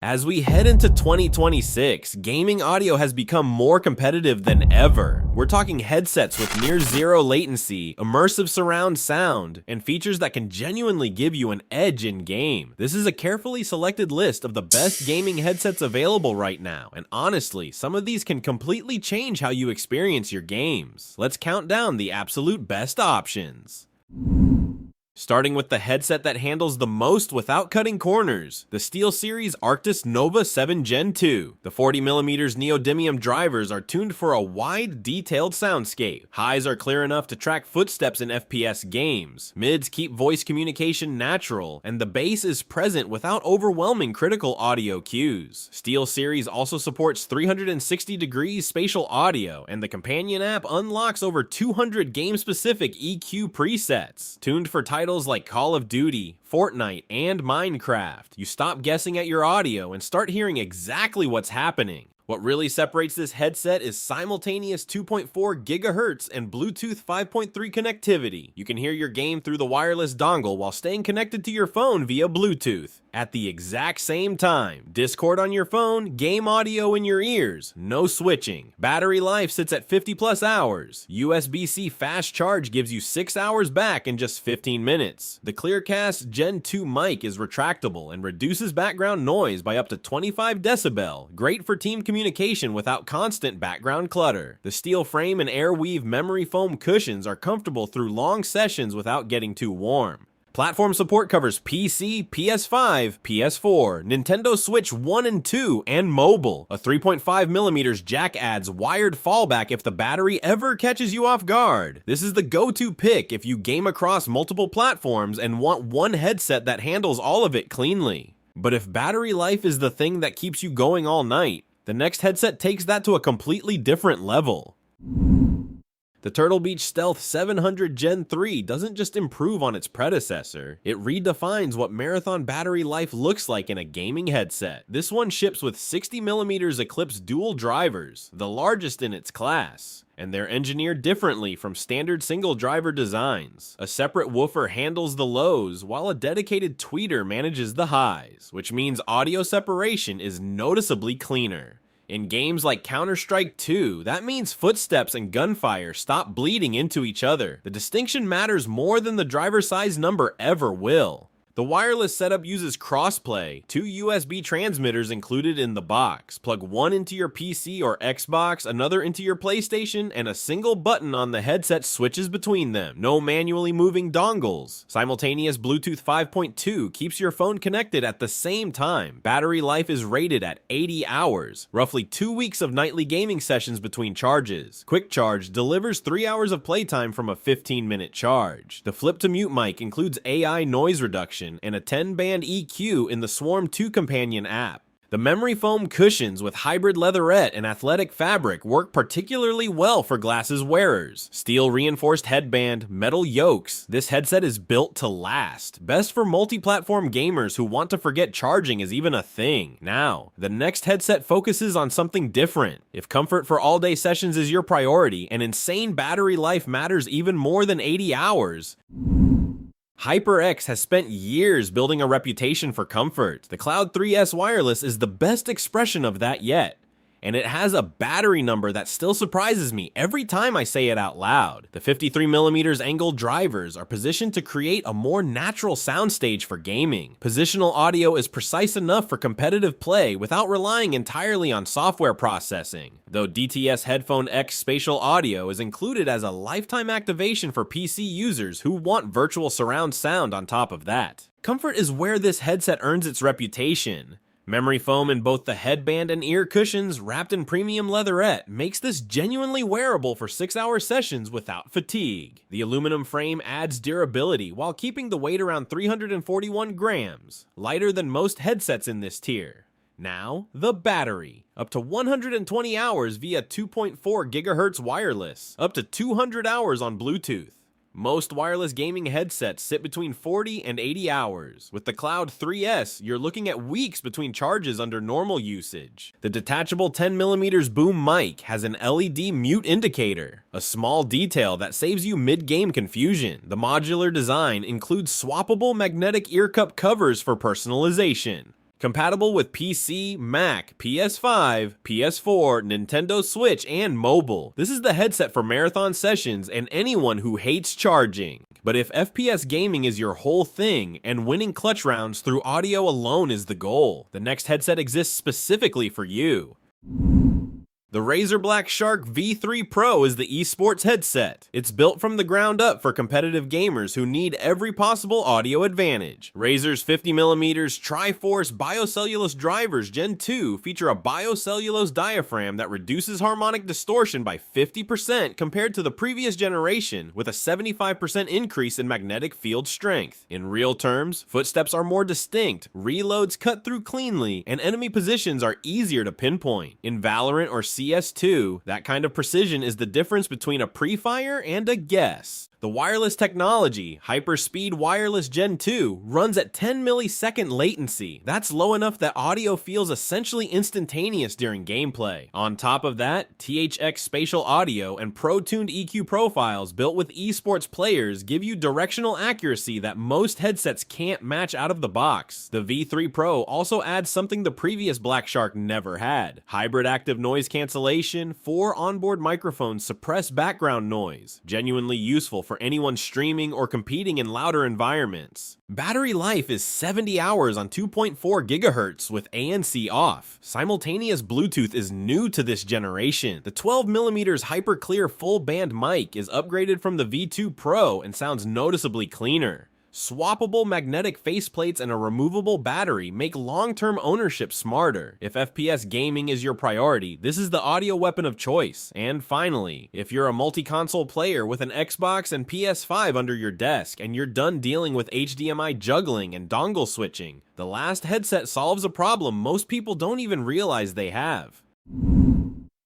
As we head into 2026, gaming audio has become more competitive than ever. We're talking headsets with near zero latency, immersive surround sound, and features that can genuinely give you an edge in-game. This is a carefully selected list of the best gaming headsets available right now, and honestly, some of these can completely change how you experience your games. Let's count down the absolute best options. Starting with the headset that handles the most without cutting corners, the Steelseries Arctis Nova 7 Gen 2. The 40mm neodymium drivers are tuned for a wide, detailed soundscape. Highs are clear enough to track footsteps in FPS games. Mids keep voice communication natural, and the bass is present without overwhelming critical audio cues. Steelseries also supports 360-degree spatial audio, and the companion app unlocks over 200 game-specific EQ presets, tuned for titles like Call of Duty, Fortnite, and Minecraft. You stop guessing at your audio and start hearing exactly what's happening. What really separates this headset is simultaneous 2.4 GHz and Bluetooth 5.3 connectivity. You can hear your game through the wireless dongle while staying connected to your phone via Bluetooth. At the exact same time, Discord on your phone, game audio in your ears, no switching. Battery life sits at 50+ hours. USB-C fast charge gives you 6 hours back in just 15 minutes. The Clearcast Gen 2 mic is retractable and reduces background noise by up to 25 decibel, great for team communication without constant background clutter. The steel frame and airweave memory foam cushions are comfortable through long sessions without getting too warm. Platform support covers PC, PS5, PS4, Nintendo Switch 1 and 2, and mobile. A 3.5mm jack adds wired fallback if the battery ever catches you off guard. This is the go-to pick if you game across multiple platforms and want one headset that handles all of it cleanly. But if battery life is the thing that keeps you going all night, the next headset takes that to a completely different level. The Turtle Beach Stealth 700 Gen 3 doesn't just improve on its predecessor, it redefines what marathon battery life looks like in a gaming headset. This one ships with 60mm Eclipse dual drivers, the largest in its class, and they're engineered differently from standard single driver designs. A separate woofer handles the lows, while a dedicated tweeter manages the highs, which means audio separation is noticeably cleaner. In games like Counter-Strike 2, that means footsteps and gunfire stop bleeding into each other. The distinction matters more than the driver size number ever will. The wireless setup uses crossplay, 2 USB transmitters included in the box. Plug one into your PC or Xbox, another into your PlayStation, and a single button on the headset switches between them. No manually moving dongles. Simultaneous Bluetooth 5.2 keeps your phone connected at the same time. Battery life is rated at 80 hours, roughly 2 weeks of nightly gaming sessions between charges. Quick Charge delivers 3 hours of playtime from a 15-minute charge. The flip-to-mute mic includes AI noise reduction and a 10-band EQ in the Swarm 2 companion app. The memory foam cushions with hybrid leatherette and athletic fabric work particularly well for glasses wearers. Steel reinforced headband, metal yokes. This headset is built to last. Best for multi-platform gamers who want to forget charging is even a thing. Now, the next headset focuses on something different. If comfort for all-day sessions is your priority and insane battery life matters even more than 80 hours, HyperX has spent years building a reputation for comfort. The Cloud 3S wireless is the best expression of that yet, and it has a battery number that still surprises me every time I say it out loud. The 53mm angle drivers are positioned to create a more natural soundstage for gaming. Positional audio is precise enough for competitive play without relying entirely on software processing, though DTS Headphone X spatial audio is included as a lifetime activation for PC users who want virtual surround sound on top of that. Comfort is where this headset earns its reputation. Memory foam in both the headband and ear cushions, wrapped in premium leatherette, makes this genuinely wearable for 6-hour sessions without fatigue. The aluminum frame adds durability while keeping the weight around 341 grams, lighter than most headsets in this tier. Now, the battery. Up to 120 hours via 2.4 GHz wireless, up to 200 hours on Bluetooth. Most wireless gaming headsets sit between 40 and 80 hours. With the Cloud 3S, you're looking at weeks between charges under normal usage. The detachable 10mm boom mic has an LED mute indicator, a small detail that saves you mid-game confusion. The modular design includes swappable magnetic ear cup covers for personalization. Compatible with PC, Mac, PS5, PS4, Nintendo Switch, and mobile. This is the headset for marathon sessions and anyone who hates charging. But if FPS gaming is your whole thing, and winning clutch rounds through audio alone is the goal, the next headset exists specifically for you. The Razer BlackShark V3 Pro is the esports headset. It's built from the ground up for competitive gamers who need every possible audio advantage. Razer's 50mm Tri-Force Biocellulose drivers Gen 2 feature a biocellulose diaphragm that reduces harmonic distortion by 50% compared to the previous generation, with a 75% increase in magnetic field strength. In real terms, footsteps are more distinct, reloads cut through cleanly, and enemy positions are easier to pinpoint. In Valorant or CS2, that kind of precision is the difference between a pre-fire and a guess. The wireless technology, Hyperspeed Wireless Gen 2, runs at 10 millisecond latency. That's low enough that audio feels essentially instantaneous during gameplay. On top of that, THX spatial audio and pro-tuned EQ profiles built with esports players give you directional accuracy that most headsets can't match out of the box. The V3 Pro also adds something the previous BlackShark never had: hybrid active noise cancellation. 4 onboard microphones suppress background noise, genuinely useful for anyone streaming or competing in louder environments. Battery life is 70 hours on 2.4 GHz with ANC off. Simultaneous Bluetooth is new to this generation. The 12mm hyper-clear full-band mic is upgraded from the V2 Pro and sounds noticeably cleaner. Swappable magnetic faceplates and a removable battery make long-term ownership smarter. If FPS gaming is your priority, this is the audio weapon of choice. And finally, if you're a multi-console player with an Xbox and PS5 under your desk and you're done dealing with HDMI juggling and dongle switching, the last headset solves a problem most people don't even realize they have.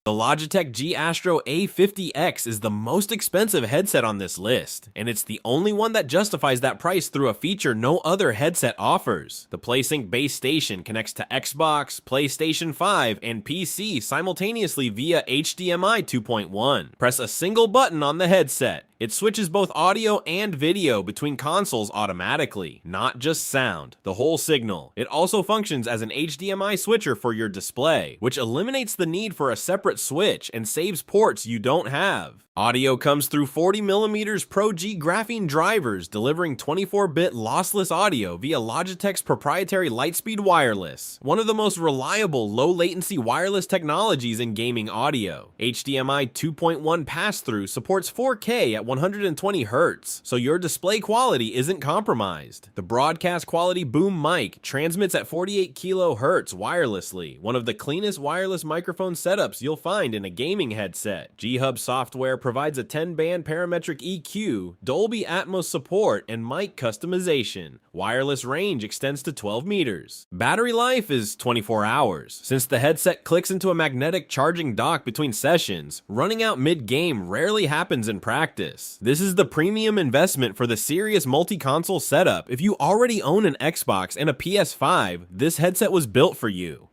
The Logitech G Astro A50X is the most expensive headset on this list, and it's the only one that justifies that price through a feature no other headset offers. The PlaySync base station connects to Xbox, PlayStation 5, and PC simultaneously via HDMI 2.1. Press a single button on the headset. It switches both audio and video between consoles automatically, not just sound, the whole signal. It also functions as an HDMI switcher for your display, which eliminates the need for a separate switch and saves ports you don't have. Audio comes through 40mm Pro G graphene drivers, delivering 24-bit lossless audio via Logitech's proprietary Lightspeed Wireless, one of the most reliable low-latency wireless technologies in gaming audio. HDMI 2.1 pass-through supports 4K at 120Hz, so your display quality isn't compromised. The broadcast quality boom mic transmits at 48 kHz wirelessly, one of the cleanest wireless microphone setups you'll find in a gaming headset. G-Hub software provides a 10-band parametric EQ, Dolby Atmos support, and mic customization. Wireless range extends to 12 meters. Battery life is 24 hours. Since the headset clicks into a magnetic charging dock between sessions, running out mid-game rarely happens in practice. This is the premium investment for the serious multi-console setup. If you already own an Xbox and a PS5, this headset was built for you.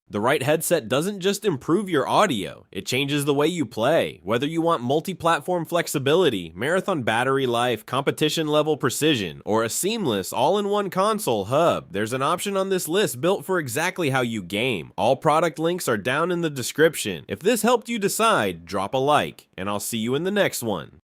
The right headset doesn't just improve your audio, it changes the way you play. Whether you want multi-platform flexibility, marathon battery life, competition level precision, or a seamless all-in-one console hub, there's an option on this list built for exactly how you game. All product links are down in the description. If this helped you decide, drop a like, and I'll see you in the next one.